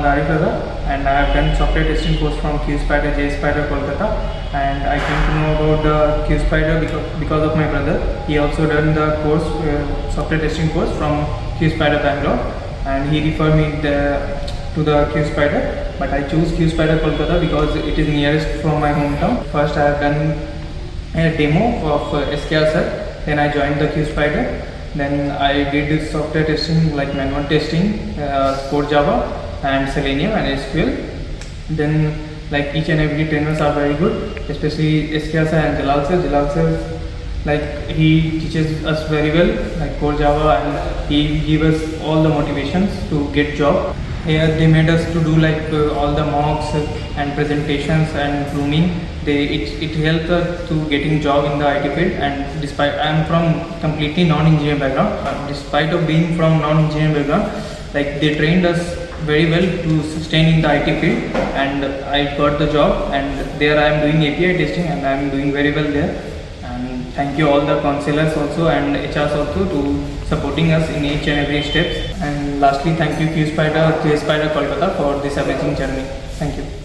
Mohammad Arif Raza, and I have done software testing course from QSpiders, JSpiders, Kolkata, and I came to know about the QSpider because of my brother. He also done the course, software testing course from QSpider Bangalore, and he referred me to the QSpider, but I choose QSpider Kolkata because it is nearest from my hometown. First I have done a demo of SKR sir, then I joined the QSpider. Then I did this software testing like manual testing, Core Java and Selenium and SQL. Then like each and every trainers are very good, especially SKR sir and Jalal sir. Jalal sir, like he teaches us very well like Core Java, and he give us all the motivations to get job. Here they made us to do like all the mocks and presentations and grooming. It helped us to getting job in the IT field, and despite I am from completely non-engineer background, despite of being from non-engineer background, like they trained us very well to sustain in the IT field, and I got the job, and there I am doing API testing and I am doing very well there. And thank you all the counselors also and HRs also to supporting us in each and every steps. And lastly, thank you QSpider, JSpiders Kolkata for this amazing journey. Thank you.